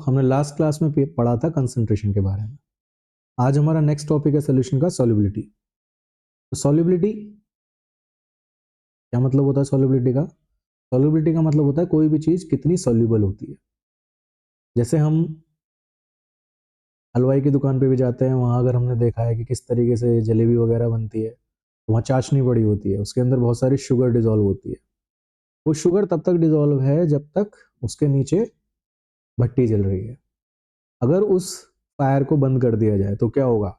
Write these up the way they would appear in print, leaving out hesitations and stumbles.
हमने last class में पढ़ा था कंसंट्रेशन के बारे में। आज हमारा नेक्स्ट टॉपिक है सोल्यूशन का सॉल्युबिलिटी। तो सॉल्युबिलिटी क्या मतलब होता है? सॉल्युबिलिटी का मतलब होता है कोई भी चीज कितनी सॉल्युबल होती है। जैसे हम हलवाई की दुकान पे भी जाते हैं, वहां अगर हमने देखा है कि किस तरीके से जलेबी वगैरह बनती है, तो वहाँ चाशनी पड़ी होती है, उसके अंदर बहुत सारी शुगर डिजोल्व होती है। वो शुगर तब तक डिजोल्व है जब तक उसके नीचे भट्टी जल रही है। अगर उस फायर को बंद कर दिया जाए तो क्या होगा?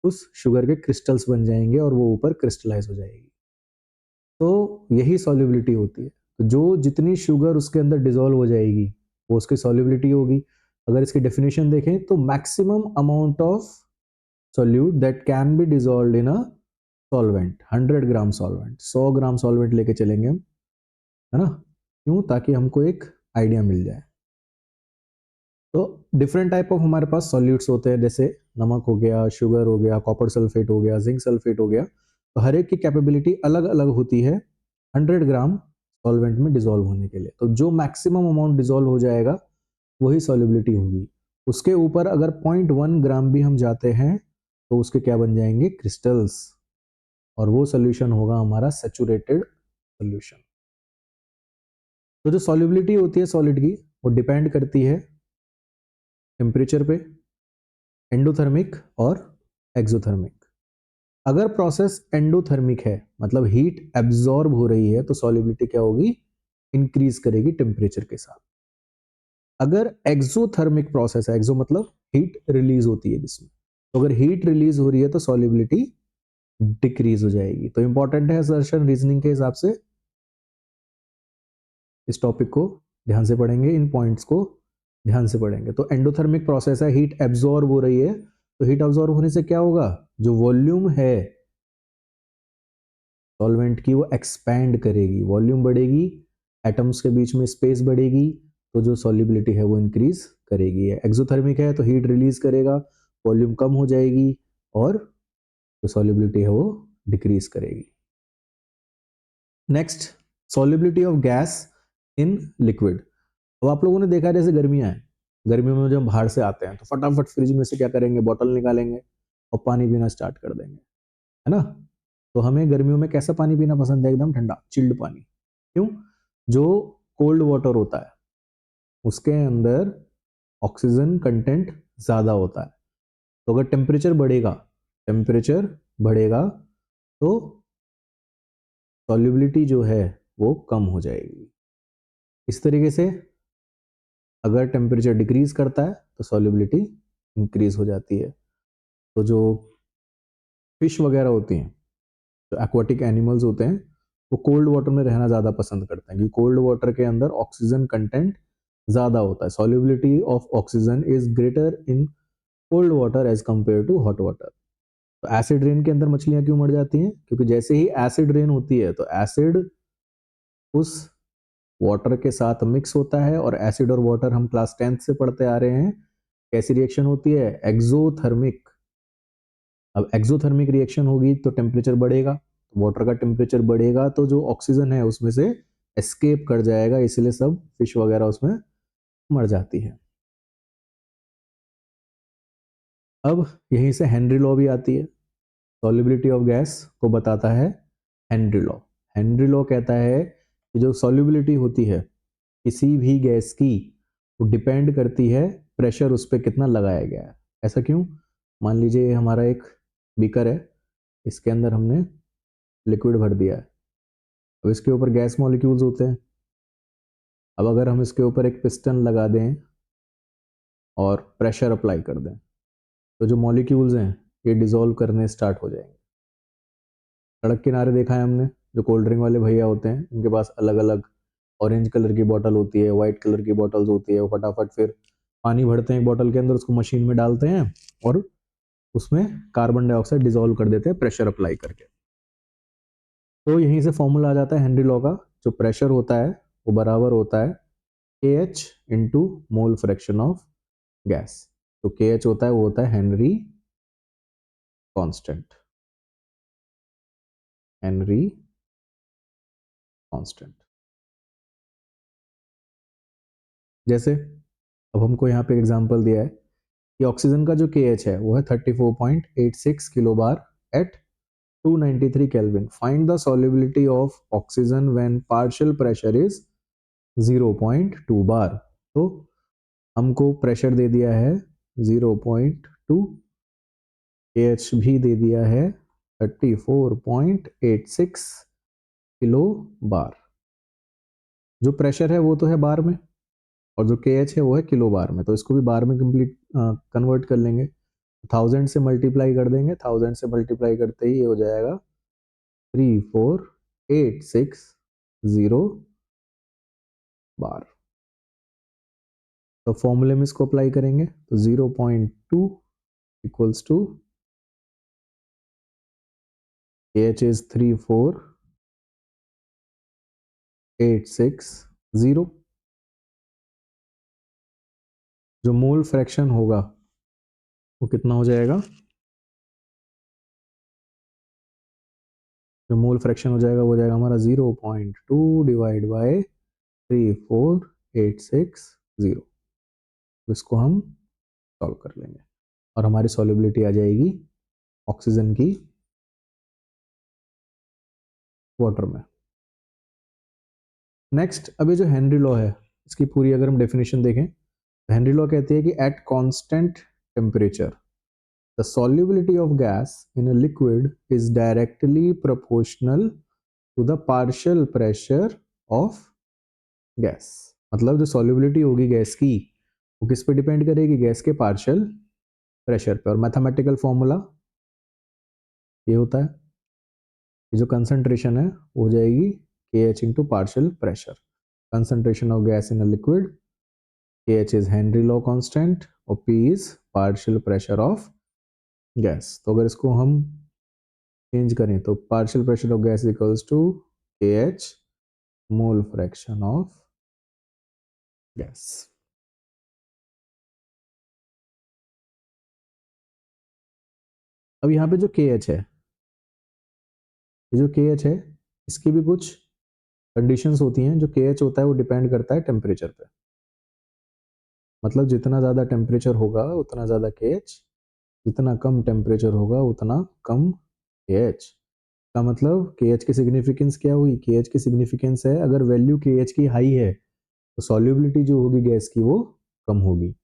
उस शुगर के क्रिस्टल्स बन जाएंगे और वो ऊपर क्रिस्टलाइज हो जाएगी। तो यही सॉल्युबिलिटी होती है। तो जो जितनी शुगर उसके अंदर डिसॉल्व हो जाएगी वो उसकी सॉल्युबिलिटी होगी। अगर इसकी डेफिनेशन देखें तो maximum amount of solute that can be dissolved in a solvent, 100 gram solvent, 100 gram solvent लेके चलेंगे हम, है ना? क्यों? ताकि हमको एक आइडिया मिल जाए। तो डिफरेंट टाइप ऑफ हमारे पास सॉल्यूट्स होते हैं, जैसे नमक हो गया, शुगर हो गया, कॉपर सल्फेट हो गया, जिंक सल्फेट हो गया। तो हर एक की कैपेबिलिटी अलग अलग होती है 100 ग्राम सॉल्वेंट में डिसॉल्व होने के लिए। तो जो मैक्सिमम अमाउंट डिसॉल्व हो जाएगा वही सॉल्युबिलिटी होगी। उसके ऊपर अगर 0.1 ग्राम भी हम जाते हैं तो उसके क्या बन जाएंगे? क्रिस्टल्स। और वो सोल्यूशन होगा हमारा सैचुरेटेड सोल्यूशन। तो जो सॉल्युबिलिटी होती है सॉलिड की, वो डिपेंड करती है टेम्परेचर पे, एंडोथर्मिक और एक्सोथर्मिक। अगर प्रोसेस एंडोथर्मिक है, मतलब हीट एब्जॉर्ब हो रही है, तो सॉल्युबिलिटी क्या होगी? इंक्रीज करेगी टेम्परेचर के साथ। अगर एक्सोथर्मिक प्रोसेस है, एक्सो मतलब हीट रिलीज होती है जिसमें, तो अगर हीट रिलीज हो रही है तो सॉल्युबिलिटी डिक्रीज हो जाएगी। तो इंपॉर्टेंट है असर्शन रीजनिंग के हिसाब से। इस टॉपिक को ध्यान से पढ़ेंगे, इन पॉइंट्स को ध्यान से पढ़ेंगे। तो एंडोथर्मिक प्रोसेस है, हीट एब्जॉर्ब हो रही है, तो हीट एब्जॉर्ब होने से क्या होगा? जो वॉल्यूम है सॉल्वेंट की वो एक्सपैंड करेगी, वॉल्यूम बढ़ेगी, एटम्स के बीच में स्पेस बढ़ेगी, तो जो सॉल्युबिलिटी है वो इंक्रीज करेगी। एक्सोथर्मिक है तो हीट रिलीज करेगा, वॉल्यूम कम हो जाएगी और जो सॉल्युबिलिटी है वो डिक्रीज करेगी। Next, solubility of gas in liquid. अब आप लोगों ने देखा है जैसे गर्मियां हैं, गर्मियों में जब हम बाहर से आते हैं तो फटाफट फ्रिज में से क्या करेंगे? बोतल निकालेंगे और पानी पीना स्टार्ट कर देंगे, है ना? तो हमें गर्मियों में कैसा पानी पीना पसंद है? एकदम ठंडा चिल्ड पानी। क्यों? जो कोल्ड वाटर होता है उसके अंदर ऑक्सीजन कंटेंट ज्यादा होता है। तो अगर टेम्परेचर बढ़ेगा तो सॉल्युबिलिटी जो है वो कम हो जाएगी। इस तरीके से अगर टेम्परेचर डिक्रीज करता है तो सॉल्युबिलिटी इंक्रीज हो जाती है। तो जो फिश वगैरह होती हैं, जो एक्वाटिक एनिमल्स होते हैं, वो कोल्ड वाटर में रहना ज़्यादा पसंद करते हैं, क्योंकि कोल्ड वाटर के अंदर ऑक्सीजन कंटेंट ज़्यादा होता है। Solubility of oxygen is greater in cold water as compare to hot water. तो एसिड रेन के अंदर मछलियां क्यों मर जाती हैं? क्योंकि जैसे ही एसिड रेन होती है तो एसिड उस वाटर के साथ मिक्स होता है, और एसिड और वाटर हम क्लास 10th से पढ़ते आ रहे हैं। कैसी रिएक्शन होती है? एक्सोथर्मिक। अब एक्सोथर्मिक रिएक्शन होगी तो टेम्परेचर बढ़ेगा, वाटर का टेम्परेचर बढ़ेगा तो जो ऑक्सीजन है उसमें से एस्केप कर जाएगा, इसलिए सब फिश वगैरह उसमें मर जाती है। अब यहीं से हेनरी लॉ भी आती है। सॉल्युबिलिटी ऑफ गैस को बताता है हेनरी लॉ। हेनरी लॉ कहता है कि जो सॉल्युबिलिटी होती है किसी भी गैस की, वो डिपेंड करती है प्रेशर उस पर कितना लगाया गया है। ऐसा क्यों? मान लीजिए हमारा एक बीकर है, इसके अंदर हमने लिक्विड भर दिया है। अब इसके ऊपर गैस मॉलिक्यूल्स होते हैं। अब अगर हम इसके ऊपर एक पिस्टन लगा दें और प्रेशर अप्लाई कर दें तो जो मॉलिक्यूल्स हैं ये डिसॉल्व करने स्टार्ट हो जाएंगे। सड़क किनारे देखा है हमने, जो कोल्ड ड्रिंक वाले भैया होते हैं उनके पास अलग अलग ऑरेंज कलर की बॉटल होती है, व्हाइट कलर की बॉटल्स होती है, वो फटाफट फिर पानी भरते हैं एक बॉटल के अंदर, उसको मशीन में डालते हैं और उसमें कार्बन डाइऑक्साइड डिसॉल्व कर देते हैं प्रेशर अप्लाई करके। तो यहीं से फॉर्मूला आ जाता है हेनरी लॉ का। जो प्रेशर होता है वो बराबर होता है KH into mole fraction of gas. तो KH होता है, वो होता है हेनरी कांस्टेंट। Henry constant. जैसे अब हमको यहाँ पे एग्जांपल दिया है कि ऑक्सीजन का जो KH है वो है 34.86 kilo bar at 293 kelvin. Find the solubility of oxygen when partial pressure is 0.2 bar. तो हमको प्रेशर दे दिया है 0.2, KH भी दे दिया है 34.86 किलो बार. जो प्रेशर है वो तो है बार में और जो KH है वो है किलो बार में, तो इसको भी बार में कंप्लीट कन्वर्ट कर लेंगे. 1000 से मल्टीप्लाई कर देंगे, 1000 से मल्टीप्लाई करते ही ये हो जाएगा 34860 बार. तो फॉर्मूले में इसको अप्लाई करेंगे तो 0.2 इक्वल्स टू KH इज 34860. जो मोल फ्रैक्शन होगा वो कितना हो जाएगा? जो मोल फ्रैक्शन हो जाएगा वो हो जाएगा हमारा 0.2 डिवाइड बाय 34860. इसको हम सॉल्व कर लेंगे और हमारी सॉल्युबिलिटी आ जाएगी ऑक्सीजन की वाटर में. नेक्स्ट, अभी जो हेनरी लॉ है इसकी पूरी अगर हम डेफिनेशन देखें, हेनरी लॉ कहती है कि at constant temperature the solubility of gas in a liquid is directly proportional to the partial pressure of gas. मतलब जो सॉल्युबिलिटी होगी गैस की वो किस पे डिपेंड करेगी? गैस के पार्शियल प्रेशर पे. और मैथमेटिकल फॉर्मूला ये होता है कि जो कंसंट्रेशन है वो हो जाएगी KH into partial pressure. Concentration of gas in a liquid, KH is Henry law constant और P is partial pressure of gas. तो अगर इसको हम चेंज करें तो partial pressure of gas equals to KH mole fraction of gas. अब यहाँ पे जो KH है, ये जो KH है इसकी भी कुछ कंडीशंस होती हैं. जो KH होता है वो डिपेंड करता है टेम्परेचर पे. मतलब जितना ज़्यादा टेम्परेचर होगा उतना ज़्यादा KH, जितना कम टेम्परेचर होगा उतना कम KH. का मतलब KH की सिग्निफिकेंस क्या हुई? KH की सिग्निफिकेंस है अगर वैल्यू KH की हाई है तो सॉल्युबिलिटी जो होगी गैस की वो कम होगी,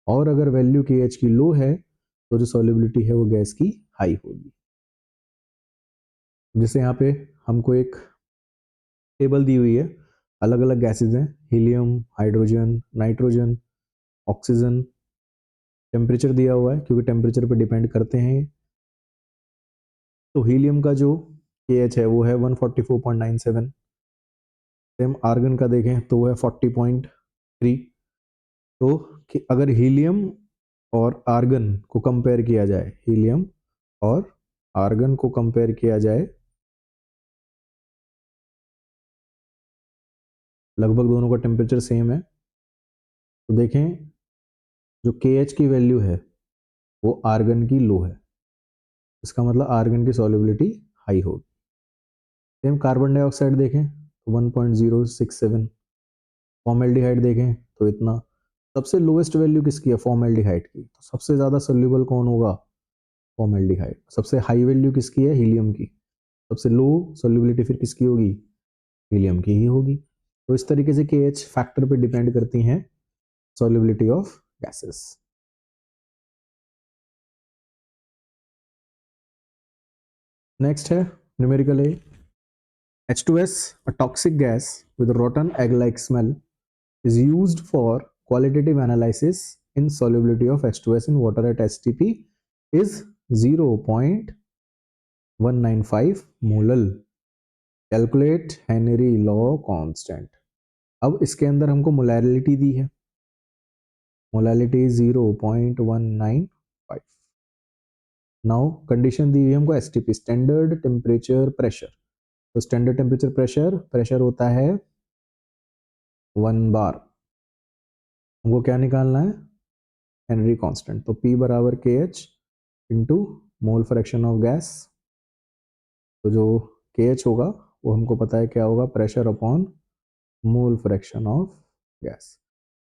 और अगर वैल्यू KH की लो है तो जो सॉल्युबिलिटी है वो गैस की हाई होगी. जैसे यहाँ पे हमको एक टेबल दी हुई है, अलग अलग गैसेज हैं, helium, hydrogen, nitrogen, oxygen. Temperature दिया हुआ है क्योंकि टेम्परेचर पे डिपेंड करते हैं. तो हीलियम का जो KH है वो है 144.97. सेम आर्गन का देखें तो वो है 40.3. तो अगर हीलियम और आर्गन को कंपेयर किया जाए, हीलियम और आर्गन को कंपेयर किया जाए, लगभग दोनों का टेम्परेचर सेम है. तो देखें जो KH की वैल्यू है वो आर्गन की लो है, इसका मतलब आर्गन की सॉल्युबिलिटी हाई होगी. सेम कार्बन डाइऑक्साइड देखें तो 1.067. फॉर्मेल्डिहाइड देखें तो इतना. सबसे लोएस्ट वैल्यू किसकी है? फॉर्मेल्डिहाइड की. तो सबसे ज़्यादा सोल्यूबल कौन होगा? फॉर्मेल्डिहाइड. सबसे हाई वैल्यू किसकी है? हीलियम की. सबसे लो सोल्यूबिलिटी फिर किसकी होगी? हीलियम की ही होगी. तो इस तरीके से KH फैक्टर पे डिपेंड करती हैं सोल्यूबिलिटी ऑफ गैसेस. नेक्स्ट है numerical A. H2S, a toxic gas with a rotten egg-like smell, is used for qualitative analysis in solubility of H2S in water at STP is 0.195 molal. Calculate Henry law constant. अब इसके अंदर हमको molality दी है, molality 0.195. Now condition दी हुई है हमको STP, standard temperature pressure. तो standard temperature pressure होता है 1 बार. हमको क्या निकालना है? Henry constant. तो P बराबर KH into mole fraction of gas. तो जो KH होगा वो हमको पता है क्या होगा? Pressure upon mole fraction of gas.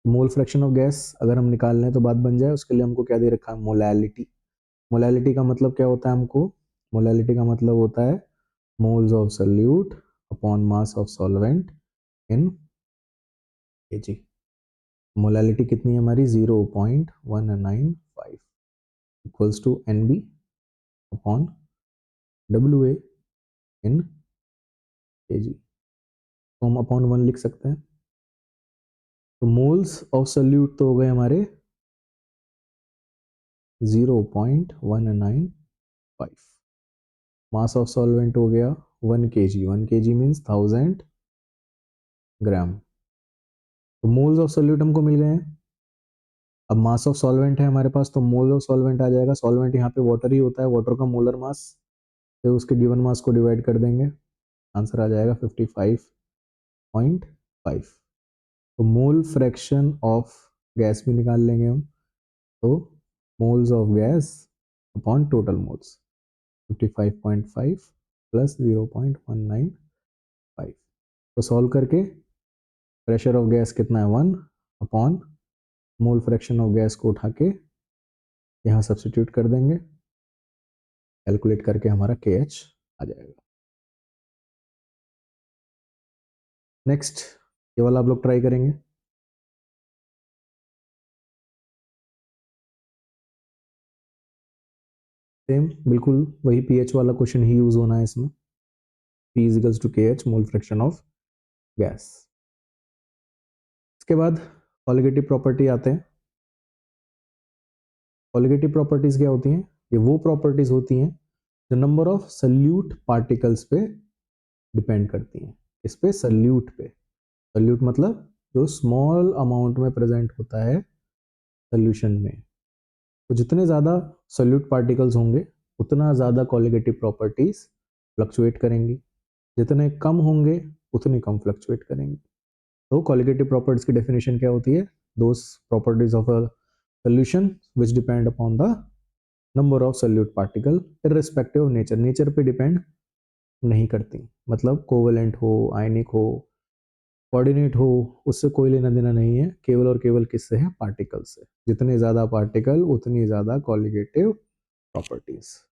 Mole fraction of gas अगर हम निकाल लें तो बात बन जाए, उसके लिए हमको क्या दे रखा है, मोलैलिटी। मोलैलिटी का मतलब क्या होता है हमको, मोलैलिटी का मतलब होता है moles of solute upon mass of solvent in KG. Molality कितनी है हमारी, 0.195 equals to NB upon WA in KG. तो हम अपॉन 1 लिख सकते हैं। तो मोल्स ऑफ सोल्यूट तो हो गए हमारे 0.195, मास ऑफ सॉल्वेंट हो गया 1 kg, 1 kg मीन्स 1000 ग्राम। तो मोल्स ऑफ सोल्यूट हमको मिल गए हैं। अब मास ऑफ सॉल्वेंट है हमारे पास, तो मोल ऑफ सॉल्वेंट आ जाएगा। सॉल्वेंट यहाँ पे वाटर ही होता है, वाटर का मोलर मास से उसके गिवन मास को डिवाइड कर देंगे, आंसर आ जाएगा 55.5। तो मोल फ्रैक्शन ऑफ गैस भी निकाल लेंगे हम, तो moles of gas upon total moles 55.5 plus 0.195। तो सॉल्व करके प्रेशर ऑफ गैस कितना है 1 upon mole fraction of gas को उठा के यहाँ सब्स्टिट्यूट कर देंगे, कैलकुलेट करके हमारा KH आ जाएगा। नेक्स्ट ये वाला आप लोग ट्राई करेंगे। सेम बिल्कुल वही pH वाला क्वेश्चन ही यूज होना है इसमें। P equals to KH mole fraction of gas. इसके बाद कॉलिगेटिव प्रॉपर्टी आते हैं। कॉलिगेटिव प्रॉपर्टीज क्या होती हैं, ये वो प्रॉपर्टीज होती हैं जो नंबर ऑफ सल्यूट पार्टिकल्स पे डिपेंड करती हैं। इस पे सल्यूट पे, सल्यूट मतलब जो स्मॉल अमाउंट में प्रेजेंट होता है सोल्यूशन में। तो जितने ज़्यादा सॉल्यूट पार्टिकल्स होंगे उतना ज़्यादा कॉलिगेटिव प्रॉपर्टीज फ्लक्चुएट करेंगी, जितने कम होंगे उतनी कम फ्लक्चुएट करेंगी। तो कॉलिगेटिव प्रॉपर्टीज की डेफिनेशन क्या होती है, those properties of a solution which depend upon the number of solute particle irrespective of nature. Nature पे डिपेंड नहीं करती, मतलब कोवेलेंट हो, आयनिक हो, कोऑर्डिनेट हो, उससे कोई लेना देना नहीं है, केवल और केवल किससे है, पार्टिकल से। जितने ज़्यादा पार्टिकल उतनी ज़्यादा कॉलिगेटिव प्रॉपर्टीज।